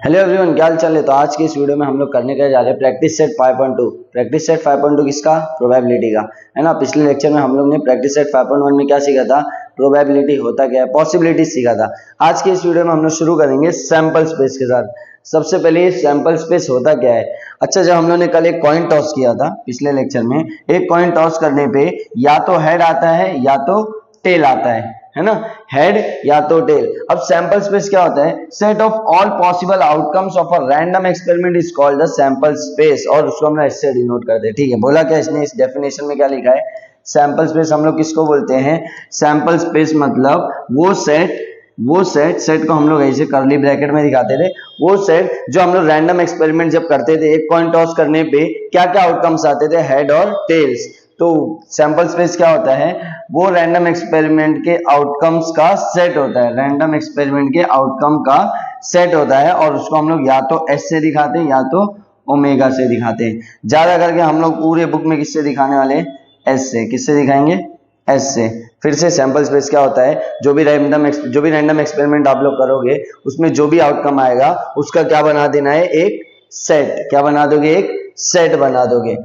Hello everyone, क्या हाल चाल है। तो आज की इस वीडियो में हम लोग करने के जा रहे हैं प्रैक्टिस सेट 5.2। प्रैक्टिस सेट 5.2 किसका? प्रोबेबिलिटी का, है ना। पिछले लेक्चर में हम लोग ने प्रैक्टिस सेट 5.1 में क्या सीखा था? प्रोबेबिलिटी होता क्या है, पॉसिबिलिटी सीखा था। आज की इस वीडियो में हम लोग शुरू करेंगे सैंपल स्पेस के साथ। सबसे पहले सैंपल स्पेस होता क्या है। अच्छा, जब हम लोग ने कल एक कॉइन टॉस किया था पिछले लेक्चर में, एक कॉइन टॉस करने पे या तो हेड आता है या तो टेल आता है ना। हेड या तो टेल। अब सैंपल स्पेस क्या होता है? Set of all possible outcomes of a random experiment is called the sample space, और उसको हम इससे डिनोट करते हैं। ठीक है, बोला क्या इसने? इस डेफिनेशन में क्या लिखा है? सैंपल स्पेस हम लोग किसको बोलते हैं? सैंपल स्पेस मतलब वो सेट को हम लोग ऐसे करली ब्रैकेट में दिखाते थे। वो सेट जो हम लोग रैंडम एक्सपेरिमेंट जब करते थे, एक कॉइन टॉस करने पे क्या क्या आउटकम्स आते थे? हेड और टेल्स। तो सैंपल स्पेस क्या होता है? वो रैंडम एक्सपेरिमेंट के आउटकम्स का सेट होता है। रैंडम एक्सपेरिमेंट के आउटकम का सेट होता है, और उसको हम लोग या तो एस से दिखाते हैं या तो ओमेगा से दिखाते हैं। ज्यादा करके हम लोग पूरे बुक में किससे दिखाने वाले हैं? एस से। किससे दिखाएंगे? एस से। फिर से सैंपल स्पेस क्या होता है? जो भी रैंडम एक्सपेरिमेंट आप लोग करोगे, उसमें जो भी आउटकम आएगा उसका क्या बना देना है? एक सेट। क्या बना दोगे? एक सेट बना दोगे।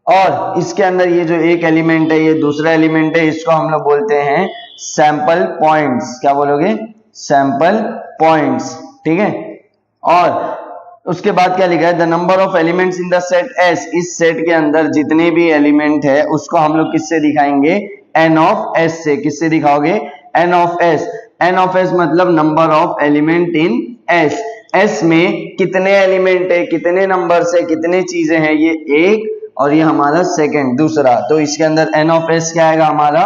और इसके अंदर ये जो एक एलिमेंट है, ये दूसरा एलिमेंट है, इसको हम लोग बोलते हैं सैंपल पॉइंट्स। क्या बोलोगे? Sample points. ठीक है। और उसके बाद क्या लिखा है? The number of elements in the set S. इस सेट के अंदर जितने भी एलिमेंट है उसको हम लोग किससे दिखाएंगे? एन ऑफ एस से। किससे दिखाओगे? N of S. N of S मतलब number of element in S. S में कितने एलिमेंट है, कितने नंबर से, कितने चीजें हैं? ये एक, और ये हमारा सेकंड दूसरा। तो इसके अंदर एन ऑफ एस क्या आएगा? हमारा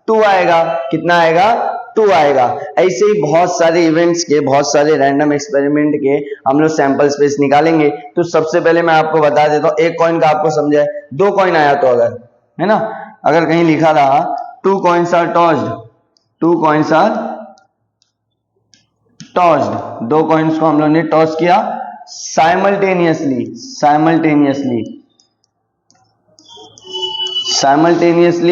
2 आएगा। कितना आएगा? 2 आएगा। ऐसे ही बहुत सारे इवेंट्स के, बहुत सारे रैंडम एक्सपेरिमेंट के हम लोग सैंपल स्पेस निकालेंगे। तो सबसे पहले मैं आपको बता देता हूं, एक कॉइन का आपको समझा है। 2 कॉइन आया तो अगर, है ना, अगर कहीं लिखा रहा 2 coins are tossed, 2 coins are tossed, 2 coins को हम लोग ने टॉस किया साइमल्टेनियसली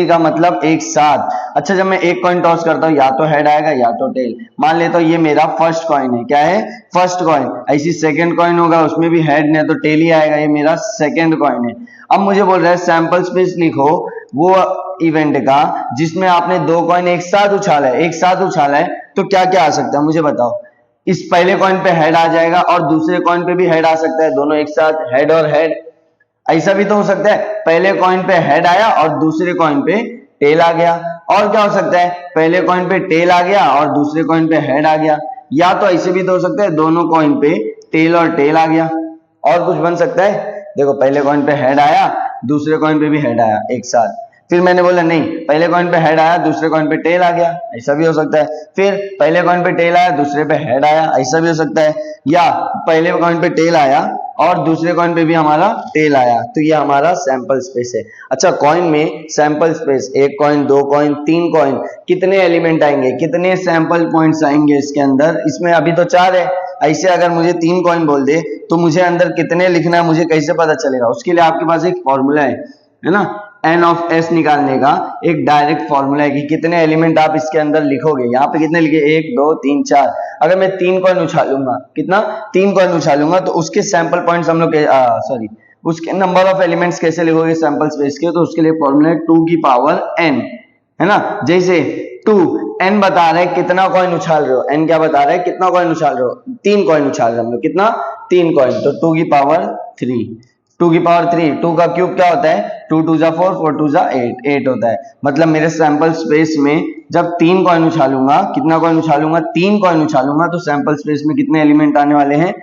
का मतलब एक साथ। अच्छा, जब मैं एक कॉइन टॉस करता हूं, या तो हेड आएगा या तो टेल। मान लेता हूं ये मेरा फर्स्ट कॉइन है। क्या है? First coin. ऐसी सेकंड कॉइन होगा, उसमें भी हेड नहीं तो टेल ही आएगा। ये मेरा सेकंड कॉइन है। अब मुझे बोल रहा है सैंपल स्पेस लिखो वो इवेंट का जिसमें आपने 2 कॉइन एक साथ उछाला है। तो क्या क्या आ सकता है मुझे बताओ? इस पहले कॉइन पे हेड आ जाएगा और दूसरे कॉइन पे भी हेड आ सकता है, दोनों एक साथ, हेड और हेड। ऐसा भी तो हो सकता है पहले कॉइन पे हेड आया और दूसरे कॉइन पे टेल आ गया। और क्या हो सकता है? पहले कॉइन पे टेल आ गया और दूसरे कॉइन पे हेड आ गया। या तो ऐसे भी तो हो सकता है दोनों कॉइन पे टेल और टेल आ गया। और कुछ बन सकता है? देखो, पहले कॉइन पे हेड आया, दूसरे कॉइन पे भी हेड आया एक साथ। फिर मैंने बोला नहीं, पहले कॉइन पे हेड आया, दूसरे कॉइन पे टेल आ गया। ऐसा भी हो सकता है। फिर पहले कॉइन पे टेल आया, दूसरे पे हेड आया। ऐसा भी हो सकता है। या पहले कॉइन पे टेल आया और दूसरे कॉइन पे भी हमारा टेल आया। तो ये हमारा सैंपल स्पेस है। अच्छा, कॉइन में sample space, 1 coin, 2 coin, 3 coin, कितने एलिमेंट आएंगे, कितने सैंपल पॉइंट्स आएंगे इसके अंदर? इसमें अभी तो 4 है। ऐसे अगर मुझे 3 कॉइन बोल दे तो मुझे अंदर कितने लिखना है मुझे कैसे पता चलेगा? उसके लिए आपके पास एक फॉर्मूला है ना। एन ऑफ एस निकालने का एक डायरेक्ट फॉर्मूला है कि कितने एलिमेंट आप इसके अंदर लिखोगे। यहाँ पे कितने लिखे? 1 2 3 4। अगर मैं 3 कॉइन उछालूंगा, कितना? 3 कॉइन उछालूंगा, तो उसके सैंपल पॉइंट्स हम लोग उसके नंबर ऑफ एलिमेंट्स कैसे लिखोगे सैंपल स्पेस के? तो उसके लिए फॉर्मूला है 2 की पावर n, है ना। जैसे 2 n बता रहे हैं कितना कॉइन उछाल रहे हो। n क्या बता रहे हैं? कितना कॉइन उछाल रहे हो? 3 कॉइन उछाल रहे हो हम लोग। कितना? 3 कॉइन। तो 2 की पावर 3। 2 की पावर 3, 2 का क्यूब क्या होता है? 2 2 जा 4, 4 2 जा 8, 8 होता है। मतलब मेरे सैंपल स्पेस में जब 3 कॉइन उछालूंगा, कितना कॉइन उछालूंगा? 3 कॉइन उछालूंगा, तो सैंपल स्पेस में कितने एलिमेंट आने वाले हैं?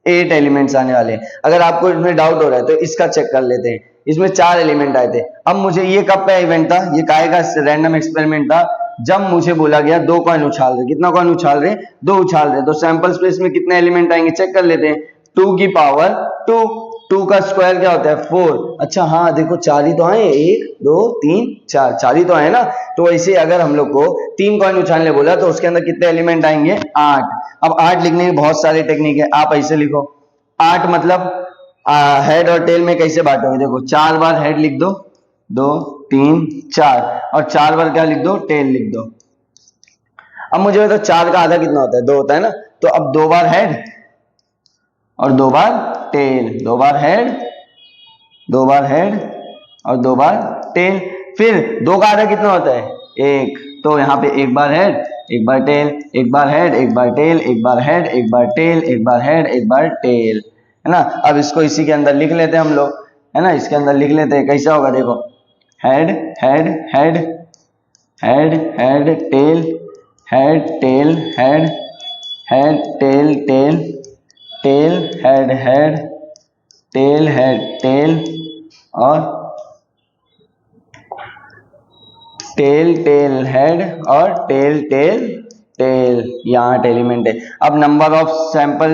8 एलिमेंट्स आने वाले हैं। अगर आपको इसमें डाउट हो रहा है तो इसका चेक कर लेते हैं। इसमें 4 एलिमेंट आए थे। अब मुझे, ये कब का इवेंट था? ये काहे का रैंडम एक्सपेरिमेंट था? जब मुझे बोला गया 2 कॉइन उछाल रहे। कितना कॉइन उछाल रहे? 2 उछाल रहे। तो सैंपल स्पेस में कितने एलिमेंट आएंगे चेक कर लेते हैं। 2 की पावर 2, 2 का स्क्वायर क्या होता है? 4। अच्छा हाँ, देखो 4 ही तो आए, 1 2 3 4, 4 ही तो आए ना। तो ऐसे अगर हम लोग को 3 कॉइन उछालने बोला तो उसके अंदर कितने एलिमेंट आएंगे? 8। अब 8 लिखने की बहुत सारे टेक्निक है। आप ऐसे लिखो 8 मतलब हेड और टेल में कैसे बांटोगे? देखो 4 बार हेड लिख दो, 2 3 4, और 4 बार क्या लिख दो? टेल लिख दो। अब मुझे बताओ 4 का आधा कितना होता है? 2 होता है ना। तो अब 2 बार हेड और 2 बार टेल, 2 बार हेड, 2 बार हेड और 2 बार टेल। फिर 2 का आधा कितना होता है? 1, तो यहाँ पे 1 बार हेड, 1 बार टेल, 1 बार हेड, 1 बार टेल, 1 बार हेड, 1 बार टेल, 1 बार हेड, 1 बार टेल, है ना। अब इसको इसी के अंदर लिख लेते हैं हम लोग, है ना, इसके अंदर लिख लेते हैं। कैसा होगा देखो, head head head head head tail, head tail head, head tail tail, tail head head, tail head tail और टेल टेल हेड और टेल टेल टेल। यहाँ एलिमेंट है। अब number of sample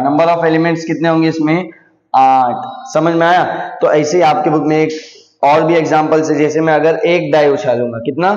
number of elements कितने होंगे इसमें? 8। समझ में आया? तो ऐसे ही आपके बुक में एक और भी एग्जांपल से, जैसे मैं अगर एक डाई उछालूंगा, कितना?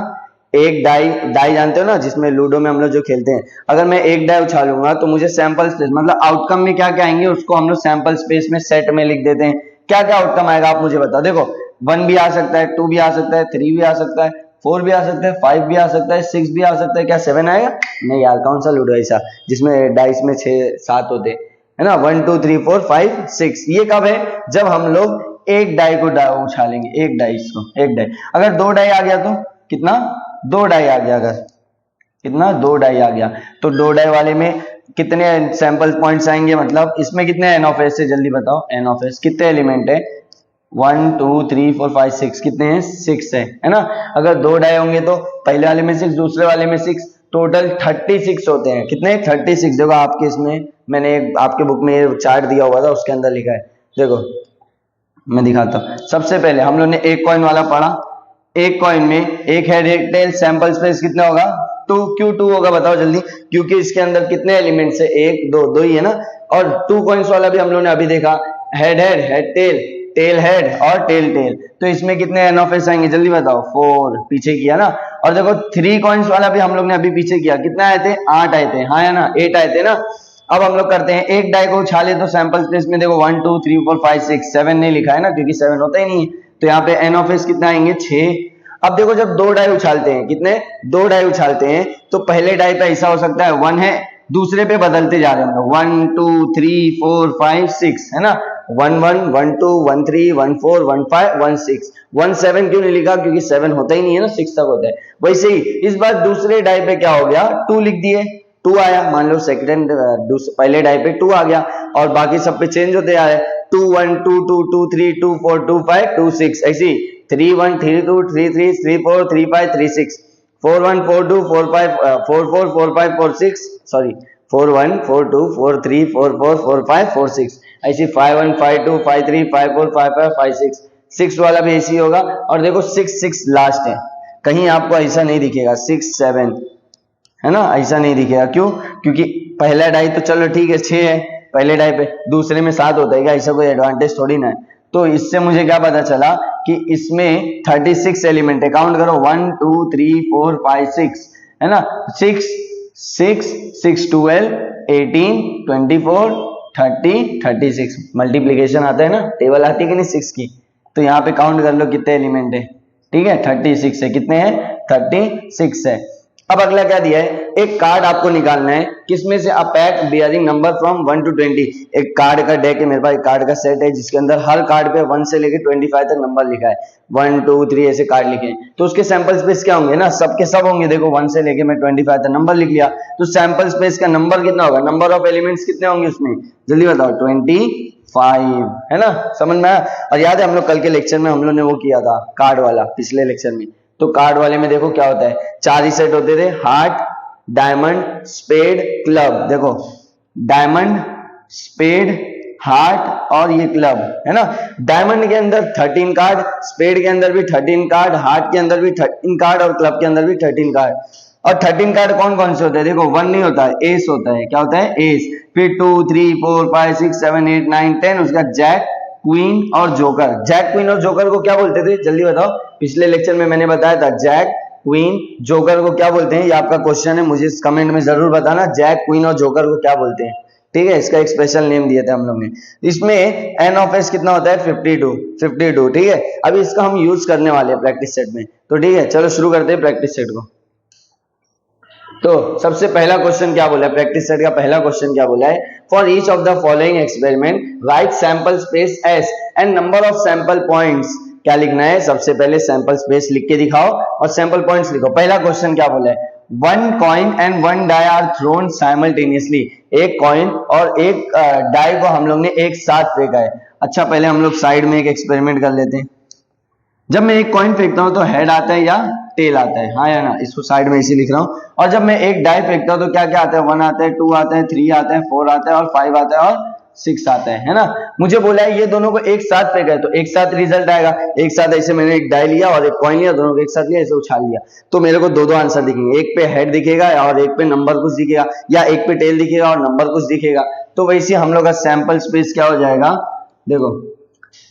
एक डाई, डाई जानते हो ना, जिसमें लूडो में हम लोग जो खेलते हैं, अगर मैं एक डाई उछालूंगा तो मुझे सैंपल स्पेस, मतलब आउटकम में क्या क्या आएंगे उसको हम लोग सैंपल स्पेस में सेट में लिख देते हैं। क्या क्या आउटकम आएगा आप मुझे बताओ। देखो 1 भी आ सकता है, 2 भी आ सकता है, 3 भी आ सकता है, 4 भी आ सकता है, 5 भी आ सकता है, 6 भी आ सकता है। क्या 7 आएगा? नहीं यार, कौन सा लूडो ऐसा जिसमें डाइस में 6-7 होते हैं, है ना। 1 2 3 4 5 6। ये कब है? जब हम लोग एक डाई को उछालेंगे, एक डाइस को, एक डाई। अगर 2 डाई आ गया तो कितना? 2 डाई आ गया। अगर कितना? 2 डाई आ गया तो 2 डाई वाले में कितने सैंपल पॉइंट्स आएंगे? मतलब इसमें कितने एन ऑफ एस है? जल्दी बताओ। एन ऑफ एस कितने एलिमेंट है? 1 2 3 4 5 6। कितने हैं? 6 है ना। अगर 2 डाई होंगे तो पहले वाले में 6, दूसरे वाले में 6, टोटल 36 होते हैं। कितने? 36। देखो आपके इसमें मैंने आपके बुक में चार्ट दिया हुआ था, उसके अंदर लिखा है, देखो मैं दिखाता हूँ। सबसे पहले हम लोग ने एक कॉइन वाला पढ़ा। एक कॉइन में एक हेड एक टेल, सैंपल स्पेस कितना होगा? 2। क्यों 2 होगा बताओ जल्दी? क्योंकि इसके अंदर कितने एलिमेंट्स है? 1 2 2 ही है ना। और 2 कॉइन्स वाला भी हम लोग ने अभी देखा, head head, head tail, tail head और टेल टेल। तो इसमें कितने एन ऑफ एस आएंगे? जल्दी बताओ। 4 पीछे किया ना। और देखो 3 कॉइन्स वाला भी हम लोग ने अभी पीछे किया, कितना आए थे? 8 आए थे, हाँ या ना, 8 आए थे ना। अब हम लोग करते हैं, एक डाई को उछाले तो सैंपल स्पेस में देखो 1 2 3 4 5 6 7 नहीं लिखा है ना, क्योंकि 7 होता ही नहीं है। तो यहाँ पे एन ऑफ एस कितना आएंगे? 6। अब देखो जब 2 डाई उछालते हैं, कितने? 2 डाई उछालते हैं तो पहले डाई पे ऐसा हो सकता है 1 है, दूसरे पे बदलते जा रहे हैं हम लोग, 1 2 3 4 5 6, है ना। 1 1 1 2 1 3 1 4 1 5 1 6 1 7 क्यों नहीं लिखा? क्योंकि 7 होता ही नहीं है ना, 6 तक होता है। वैसे ही इस बार दूसरे डाई पे क्या हो गया? 2 लिख दिए, 2 आया। मान लो सेकंड पहले डाई पे 2 आ गया और बाकी सब पे चेंज होते आ रहे हैं। 2 1 2 2 2 3 2 4 2 5 2 6, ऐसी 3 1 3 2 3 3 3 4 3 5 3 6 4 1 4 2 4 5 4 4 4 5 4 6, सॉरी 4 1 4 2 4 3 4 4 4 5 4 6, ऐसी 5 1 5 2 5 3 5 4 5 5 5 6। 6 वाला भी ऐसी होगा। और देखो 6 6 लास्ट है, कहीं आपको ऐसा नहीं दिखेगा 6 7, है ना, ऐसा नहीं दिखेगा। क्यों? क्योंकि पहला डाई तो चलो ठीक है 6 है पहले डाई पे, दूसरे में 7 होता है क्या? ऐसा कोई एडवांटेज थोड़ी ना है। तो इससे मुझे क्या पता चला कि इसमें 36 एलिमेंट है। काउंट करो 1 2 3 4 5 6, है ना। 6 6 6 12 18 24 30 36, मल्टीप्लीकेशन आता है ना, टेबल आती है कि नहीं 6 की। तो यहाँ पे काउंट कर लो कितने एलिमेंट है, ठीक है 36 है। कितने हैं? 36 है। अब अगला क्या दिया है? एक कार्ड आपको निकालना है, किसमें से? A pack bearing number from 1 to 20। एक कार्ड का डेक है मेरे पास, एक कार्ड का सेट है जिसके अंदर हर कार्ड पे 1 से लेकर 25 तक नंबर लिखा है, 1 2 3 ऐसे कार्ड लिखे हैं। तो उसके सैंपल स्पेस क्या होंगे ना, सबके सब होंगे। देखो 1 से लेके मैं 25 तक नंबर लिख लिया, तो सैंपल स्पेस का नंबर कितना होगा? नंबर ऑफ एलिमेंट्स कितने होंगे उसमें? जल्दी बताओ। 25, है ना। समझ में आया? और याद है हम लोग कल के लेक्चर में हम लोग ने वो किया था कार्ड वाला, पिछले लेक्चर में। तो कार्ड वाले में देखो क्या होता है, 4 ही सेट होते थे, हार्ट, डायमंड, स्पेड, क्लब। देखो डायमंड, स्पेड, हार्ट और ये क्लब, है ना। डायमंड के अंदर 13 कार्ड, स्पेड के अंदर भी 13 कार्ड, हार्ट के अंदर भी 13 कार्ड और क्लब के अंदर भी 13 कार्ड। और 13 कार्ड कौन कौन से होते हैं? देखो 1 नहीं होता है, एस होता है। क्या होता है? एस। फिर 2 3 4 5 6 7 8 9 10, उसका जैक, क्वीन और जोकर। जैक, क्वीन और जोकर को क्या बोलते थे? जल्दी बताओ। पिछले लेक्चर में मैंने बताया था, जैक, क्वीन, जोकर को क्या बोलते हैं? ये आपका क्वेश्चन है, मुझे कमेंट में जरूर बताना, जैक, क्वीन और जोकर को क्या बोलते हैं, ठीक है। इसका एक स्पेशल नेम दिया था हम लोग ने। इसमें एन ऑफ एस कितना होता है? 52, ठीक है। अभी इसका हम यूज करने वाले हैं प्रैक्टिस सेट में, तो ठीक है चलो शुरू करते हैं प्रैक्टिस सेट को। तो सबसे पहला क्वेश्चन क्या बोला है, प्रैक्टिस सेट का पहला क्वेश्चन क्या बोला है, for each of the following experiment right sample space S and number of sample points. क्या लिखना है, सबसे पहले सैंपल स्पेस लिख के दिखाओ और सैंपल पॉइंट्स लिखो। पहला क्वेश्चन क्या बोला है, one coin and one die are thrown simultaneously, एक कॉइन और एक डाई को हम लोग ने एक साथ फेंका है। अच्छा पहले हम लोग साइड में एक एक्सपेरिमेंट कर लेते हैं। जब मैं एक कॉइन फेंकता हूं तो हेड आता है या टेल आता है, हाँ या ना, इसको साइड में इसी लिख रहा हूं। और जब मैं एक डाई फेंकता हूं तो क्या क्या आता है, 1 आता है, 2 आता है, 3 आता है, 4 आता है और 5 आता है और 6 आता है ना। मुझे बोला है ये दोनों को एक साथ फेंका है तो एक साथ रिजल्ट आएगा। एक साथ ऐसे मैंने एक डाई लिया और एक कॉइन लिया, दोनों को एक साथ लिया, ऐसे उछाल लिया, तो मेरे को दो दो आंसर दिखेंगे, एक पे हेड दिखेगा और एक पे नंबर कुछ दिखेगा, या एक पे टेल दिखेगा और नंबर कुछ दिखेगा। तो वैसे हम लोग का सैंपल स्पेस क्या हो जाएगा, देखो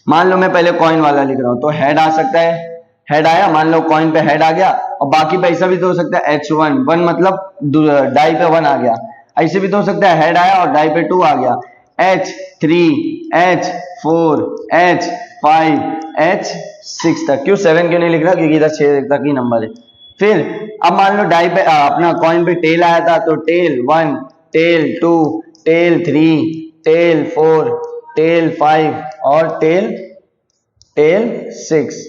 मान लो मैं पहले कॉइन वाला लिख रहा हूं तो हेड आ सकता है, हेड आया, मान लो कॉइन पे हेड आ गया, और बाकी पे ऐसा भी तो हो सकता है H1, 1 मतलब डाई पे 1 आ गया, ऐसे भी तो हो सकता है हेड आया और डाई पे 2 आ गया, H3, H4, H5, H6 तक। क्यों 7 क्यों नहीं लिख रहा, क्योंकि इधर 6 तक ही नंबर है। फिर अब मान लो डाई पे अपना कॉइन पे टेल आया था तो tail 1, tail 2, tail 3, tail 4, tail 5 और टेल 6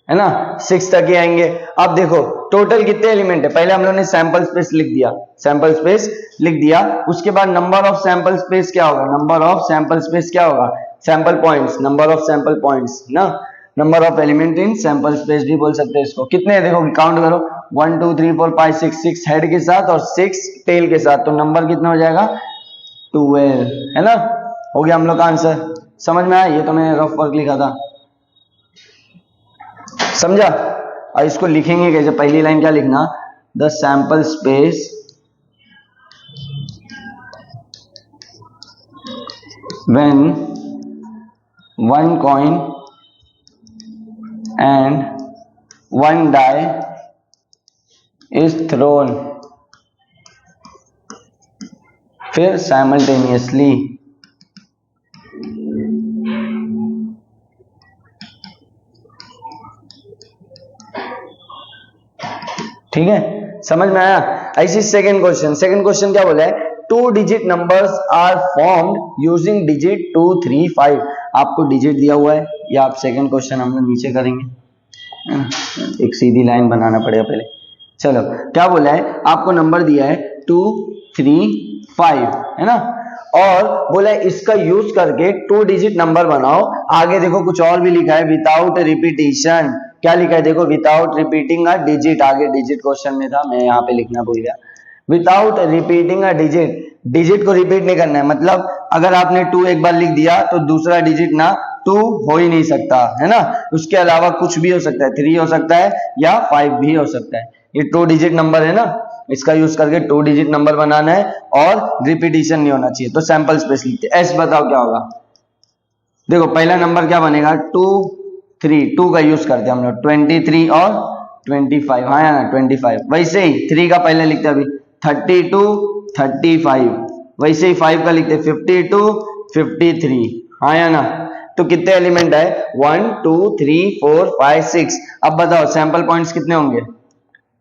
है ना, 6 तक ही आएंगे। अब देखो टोटल कितने एलिमेंट है, पहले हम लोगों ने सैंपल स्पेस लिख दिया, सैंपल स्पेस लिख दिया, उसके बाद नंबर ऑफ सैंपल स्पेस क्या होगा, नंबर ऑफ सैंपल स्पेस क्या होगा, sample points, number of sample points ना, number of element in sample space भी बोल सकते हैं इसको। कितने है देखो काउंट करो, 1 2 3 4 5 6, 6 हेड के साथ और 6 टेल के साथ, तो नंबर कितना हो जाएगा 12 है ना। हो गया हम लोग का आंसर, समझ में आया, ये तो मैंने रफ वर्क लिखा था, समझा। और इसको लिखेंगे कैसे, पहली लाइन क्या लिखना, the sample space when one coin and one die is thrown, फिर साइमल्टेनियसली, ठीक है, समझ में आया। ऐसी सेकंड क्वेश्चन क्या बोला है, 2 digit numbers are formed using digit 2 3 5। आपको डिजिट दिया हुआ है, या आप सेकंड क्वेश्चन हम लोग नीचे करेंगे, एक सीधी लाइन बनाना पड़ेगा पहले। चलो क्या बोला है, आपको नंबर दिया है 2 3 5 है ना, और बोला है इसका यूज करके 2 डिजिट नंबर बनाओ। आगे देखो कुछ और भी लिखा है, विदाउट रिपीटिशन, क्या लिखा है देखो, विदाउट रिपीटिंग अ डिजिट, आगे डिजिट क्वेश्चन में था, मैं यहाँ पे लिखना भूल गया, without repeating a digit, digit को रिपीट नहीं करना है, मतलब अगर आपने 2 एक बार लिख दिया तो दूसरा डिजिट ना 2 हो ही नहीं सकता है ना, उसके अलावा कुछ भी हो सकता है, 3 हो सकता है या 5 भी हो सकता है। ये 2 डिजिट नंबर है ना, इसका यूज करके 2 डिजिट नंबर बनाना है और रिपीटिशन नहीं होना चाहिए। तो सैंपल स्पेस लिखते हैं, एस बताओ क्या होगा, देखो पहला नंबर क्या बनेगा 2 3, 2 का यूज करते हैं हम लोग, 23 और 25, हाँ या ना 25, वैसे ही 3 का पहले लिखते हैं अभी 32 35, वैसे ही 5 का लिखते हैं 52 53, हाँ या ना। तो कितने एलिमेंट है, 1 2 3 4 5 6। अब बताओ सैंपल पॉइंट्स कितने होंगे,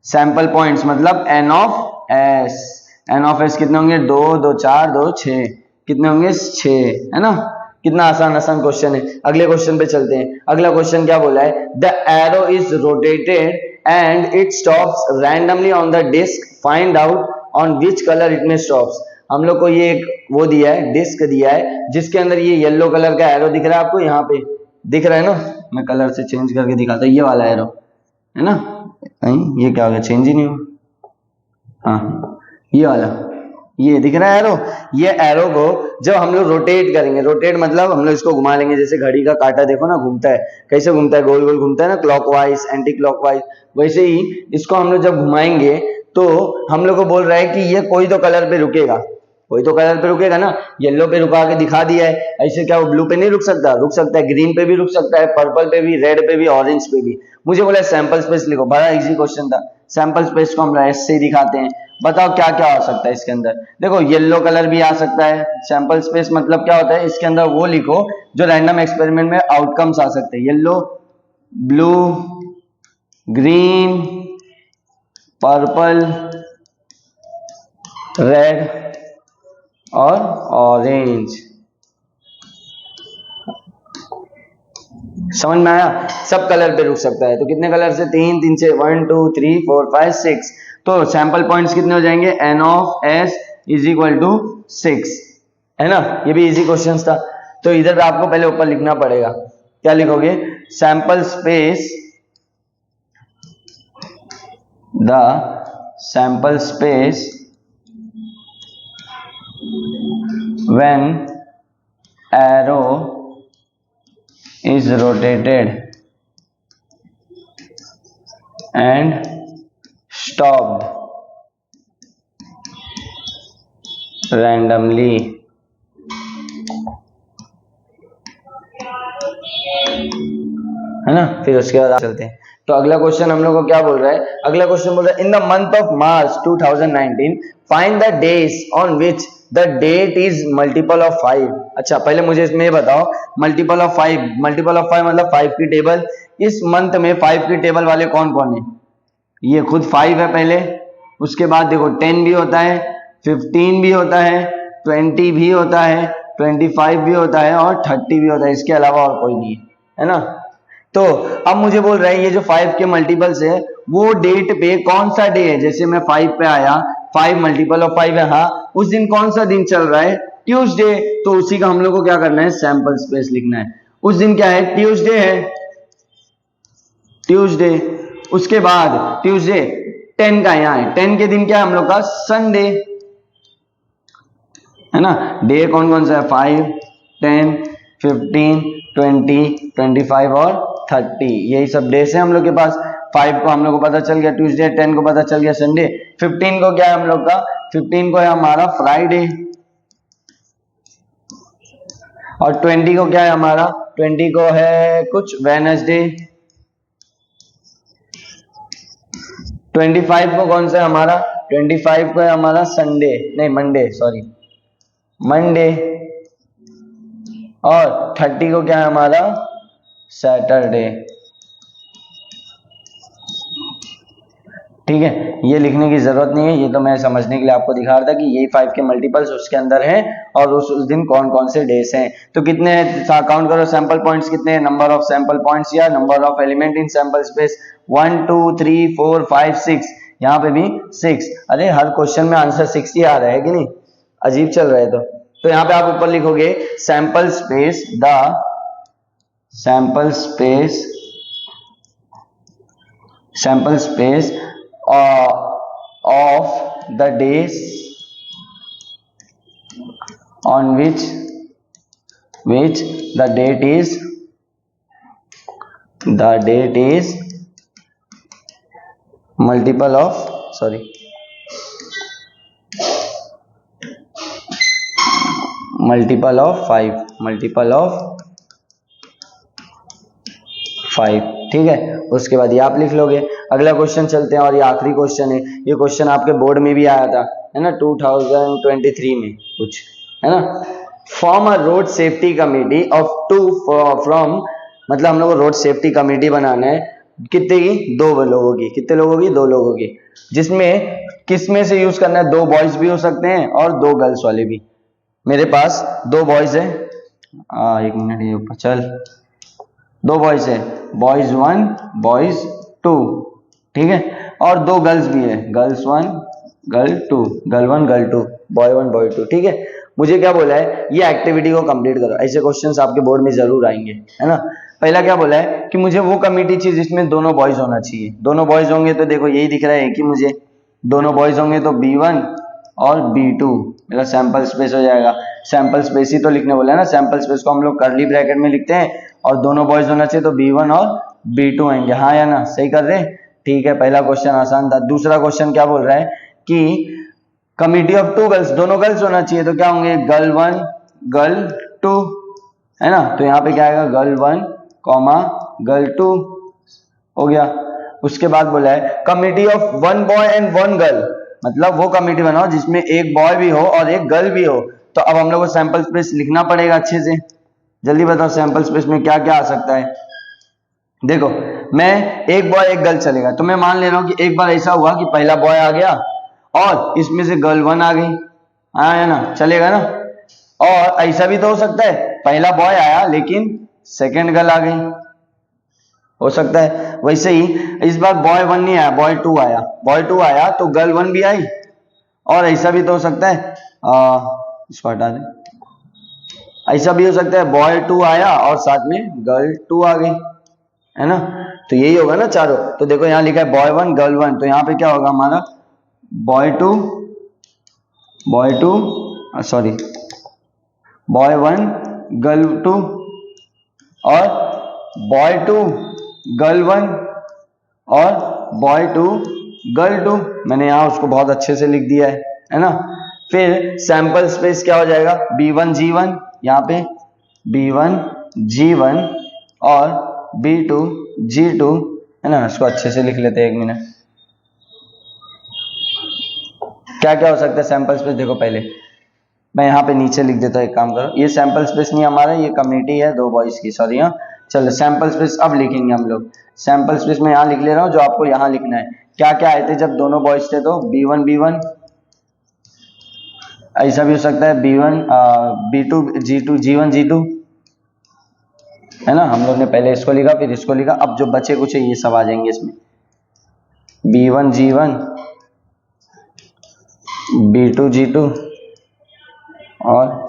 सैंपल पॉइंट्स मतलब n of S, N of s कितने होंगे, 2 2 4 2 6, कितने होंगे 6 है ना। कितना आसान क्वेश्चन है। अगले क्वेश्चन पे चलते हैं। अगला क्वेश्चन क्या बोला है, the arrow is rotated and it stops randomly on the disk, find out on which colour it में स्टॉप्स। हम लोग को ये एक वो दिया है, डिस्क दिया है, जिसके अंदर ये येलो कलर का एरो दिख रहा है आपको, यहाँ पे दिख रहा है ना, मैं कलर से चेंज करके दिखाता हूँ, ये वाला एरो है ना, नहीं ये क्या हो गया, चेंज ही नहीं हुआ, हाँ ये वाला, ये दिख रहा है एरो। ये एरो को जब हम लोग रोटेट करेंगे, रोटेट मतलब हम लोग इसको घुमा लेंगे, जैसे घड़ी का कांटा देखो ना घूमता है, कैसे घूमता है, गोल गोल घूमता है ना, क्लॉकवाइज एंटी क्लॉकवाइज, वैसे ही इसको हम लोग जब घुमाएंगे तो हम लोग को बोल रहा है कि ये कोई तो कलर पे रुकेगा, कोई तो कलर पे रुकेगा ना, येलो पे रुका के दिखा दिया है, ऐसे क्या वो ब्लू पे नहीं रुक सकता, रुक सकता है, ग्रीन पे भी रुक सकता है, पर्पल पे भी, रेड पे भी, ऑरेंज पे भी। मुझे बोला सैंपल स्पेस लिखो, बड़ा इजी क्वेश्चन था। सैंपल स्पेस को हम ऐसे ही दिखाते हैं। बताओ क्या क्या आ सकता है इसके अंदर, देखो येलो कलर भी आ सकता है। सैंपल स्पेस मतलब क्या होता है, इसके अंदर वो लिखो जो रैंडम एक्सपेरिमेंट में आउटकम्स आ सकते हैं, yellow, blue, green, purple, red और ऑरेंज। समझ में आया? सब कलर पे रुक सकता है। तो कितने कलर से? 3 3 से 1 2 3 4 5 6। तो सैंपल पॉइंट्स कितने हो जाएंगे? n of s is equal to 6, है ना? ये भी इजी क्वेश्चन था। तो इधर पे आपको पहले ऊपर लिखना पड़ेगा। क्या लिखोगे? Sample space, the sample space when arrow is rotated and stopped randomly, है ना? फिर उसके बाद चलते हैं। तो अगला क्वेश्चन हम लोग को क्या बोल रहा है? अगला क्वेश्चन बोल रहा है in the month of March 2019 find the days on which the date is multiple of 5। अच्छा, पहले मुझे इसमें ये बताओ, मल्टीपल ऑफ 5, मल्टीपल ऑफ 5 मतलब 5 की टेबल। इस मंथ में 5 की टेबल वाले कौन कौन है? ये खुद 5 है पहले, उसके बाद देखो 10 भी होता है, 15 भी होता है, 20 भी होता है, 25 भी होता है और 30 भी होता है। इसके अलावा और कोई नहीं है ना? तो अब मुझे बोल रहा है ये जो 5 के मल्टीपल्स है वो डेट पे कौन सा डे है? जैसे मैं 5 पे आया, 5 मल्टीपल ऑफ 5 है, हाँ, उस दिन कौन सा दिन चल रहा है? ट्यूसडे। तो उसी का हम लोग को क्या करना है? सैंपल स्पेस लिखना है। उस दिन क्या है? ट्यूसडे है, ट्यूसडे। उसके बाद ट्यूसडे 10 का यहाँ है, 10 के दिन क्या है हम लोग का? संडे, है ना? डे कौन कौन सा है? 5 10 15 20 25 और 30, यही सब डेज है हम लोग के पास। 5 को हम लोग को पता चल गया ट्यूसडे, 10 को पता चल गया संडे, 15 को क्या है हम लोग का? 15 को है हमारा फ्राइडे, और 20 को क्या है हमारा? 20 को है कुछ वेडनेसडे, 25 को कौन सा है हमारा? 25 को है हमारा संडे, नहीं मंडे, सॉरी मंडे, और 30 को क्या है हमारा? सैटरडे। ठीक है, ये लिखने की जरूरत नहीं है, ये तो मैं समझने के लिए आपको दिखा रहा था कि यही 5 के मल्टीपल्स उसके अंदर हैं और उस दिन कौन कौन से डेज हैं। तो कितने काउंट करो सैंपल पॉइंट्स कितने हैं? नंबर ऑफ सैंपल पॉइंट्स या number of element in sample space 1 2 3 4 5 6, यहाँ पे भी 6। अरे हर क्वेश्चन में आंसर 6 ही आ रहा है कि नहीं? अजीब चल रहा है। तो यहाँ पे आप ऊपर लिखोगे sample space, the sample space, sample space of the days on which the date is multiple of, sorry, multiple of 5, ठीक है? उसके बाद ये आप लिख लोगे। अगला क्वेश्चन चलते हैं और ये आखिरी क्वेश्चन है। ये क्वेश्चन आपके बोर्ड में भी आया था, है ना, 2023 में कुछ, है ना? Form a road safety committee of 2 from, मतलब हम लोग को रोड सेफ्टी कमेटी बनाना है कितने की? 2 लोगों की। कितने लोगों की? 2 लोगों की। जिसमें किस में से यूज करना है? 2 बॉयज भी हो सकते हैं और 2 गर्ल्स वाले भी। मेरे पास 2 बॉयज है, एक मिनट ये ऊपर चल, 2 बॉयज है, बॉयज 1 बॉयज 2, ठीक है? और 2 गर्ल्स भी है, girls 1 girl 2, girl 1 girl 2, boy 1 boy 2, ठीक है? मुझे क्या बोला है? ये एक्टिविटी को कंप्लीट करो। ऐसे क्वेश्चंस आपके बोर्ड में जरूर आएंगे, है ना? पहला क्या बोला है कि मुझे वो कमेटी चाहिए जिसमें दोनों बॉयज होना चाहिए। दोनों बॉयज होंगे तो देखो यही दिख रहा है कि मुझे दोनों बॉयज होंगे तो B1 और B2 मेरा सैंपल स्पेस हो जाएगा। सैंपल स्पेस ही तो लिखने बोला है ना, सैंपल स्पेस को हम लोग कर्ली ब्रैकेट में लिखते हैं और दोनों बॉयज होना चाहिए तो B1 और B2 आएंगे। हाँ या ना? सही कर रहे हैं? ठीक है, पहला क्वेश्चन आसान था। दूसरा क्वेश्चन क्या बोल रहा है कि कमिटी ऑफ 2 गर्ल्स, दोनों गर्ल्स होना चाहिए तो क्या होंगे? गर्ल 1 गर्ल 2, है ना? तो यहाँ पे क्या आएगा? गर्ल 1 कॉमा गर्ल 2 हो गया। उसके बाद बोला है committee of 1 boy and 1 girl, मतलब वो कमिटी बनाओ जिसमें एक बॉय भी हो और एक गर्ल भी हो। तो अब हम लोग को सैंपल स्पेस लिखना पड़ेगा अच्छे से। जल्दी बताओ सैंपल स्पेस में क्या क्या आ सकता है? देखो, मैं एक बॉय एक गर्ल चलेगा, तो मैं मान ले रहा हूं कि एक बार ऐसा हुआ कि पहला बॉय आ गया और इसमें से गर्ल 1 आ गई, आया ना, चलेगा ना। और ऐसा भी तो हो सकता है पहला बॉय आया लेकिन सेकंड गर्ल आ गई, हो सकता है। वैसे ही इस बार बॉय 1 नहीं आया, बॉय 2 आया, बॉय 2 आया तो गर्ल 1 भी आई। और ऐसा भी तो हो सकता है, इसको हटा दें, ऐसा भी हो सकता है बॉय 2 आया और साथ में गर्ल 2 आ गई, है ना। तो यही होगा ना चारों। तो देखो यहाँ लिखा है बॉय 1 गर्ल 1, तो यहाँ पे क्या होगा हमारा बॉय 2 सॉरी बॉय 1 गर्ल 2 और बॉय 2 गर्ल 1 और बॉय 2 गर्ल 2। मैंने यहाँ उसको बहुत अच्छे से लिख दिया है ना। फिर सैंपल स्पेस क्या हो जाएगा, B1 G1, यहाँ पे B1 G1 और B2 G2, है ना। इसको अच्छे से लिख लेते हैं, 1 मिनट। क्या क्या हो सकता है सैंपल स्पेस, देखो पहले मैं यहाँ पे नीचे लिख देता हूँ, एक काम करो, ये सैंपल स्पेस नहीं हमारा, ये कम्युनिटी है 2 बॉयज की, सॉरी। हाँ चलो सैंपल स्पेस अब लिखेंगे हम लोग। सैंपल स्पेस में यहाँ लिख ले रहा हूँ, जो आपको यहाँ लिखना है। क्या क्या आए थे जब दोनों बॉयज थे, तो B1 B1, ऐसा भी हो सकता है B1 B2 G2 G1 G2, है ना। हम लोग ने पहले इसको लिखा फिर इसको लिखा, अब जो बचे कुछ है ये सब आ जाएंगे इसमें, B1 G1 B2 G2 और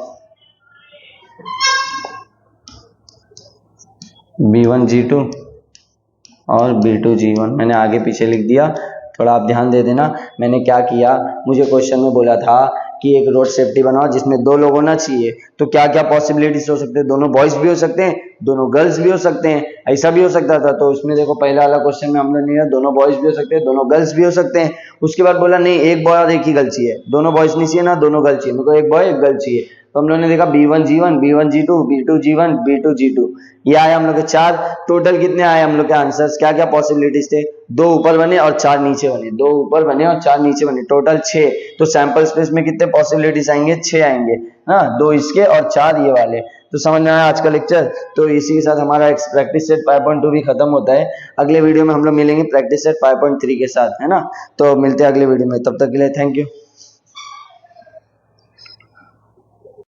B1 G2 और B2 G1। मैंने आगे पीछे लिख दिया, थोड़ा आप ध्यान दे देना। मैंने क्या किया, मुझे क्वेश्चन में बोला था कि एक रोड सेफ्टी बनाओ जिसमें 2 लोग होना चाहिए, तो क्या क्या पॉसिबिलिटीज हो सकते हैं, दोनों बॉयज भी हो सकते हैं, दोनों गर्ल्स भी हो सकते हैं, ऐसा भी हो सकता था। तो इसमें देखो पहला वाला क्वेश्चन में हम लोग नहीं, दोनों बॉयज भी हो सकते हैं, दोनों गर्ल्स भी हो सकते हैं। उसके बाद बोला नहीं, एक बॉय और एक ही गर्ल चाहिए, दोनों बॉयज नहीं चाहिए ना, दोनों गर्ल चाहिए, मेरे को एक बॉय एक गर्ल चाहिए। तो हम लोगों ने देखा B1 G1 B1 G2 B2 G1 B2 G2, ये आए हम लोग के 4। टोटल कितने आए हम लोग के आंसर्स, क्या क्या पॉसिबिलिटीज थे, 2 ऊपर बने और 4 नीचे बने, 2 ऊपर बने और 4 नीचे बने, टोटल 6। तो सैंपल स्पेस में कितने पॉसिबिलिटीज आएंगे, 6 आएंगे ना, 2 इसके और 4 ये वाले। तो समझ में आया आज का लेक्चर। तो इसी के साथ हमारा प्रैक्टिस सेट 5.2 भी खत्म होता है। अगले वीडियो में हम लोग मिलेंगे प्रैक्टिस सेट 5.3 के साथ, है ना। तो मिलते हैं अगले वीडियो में, तब तक के लिए थैंक यू।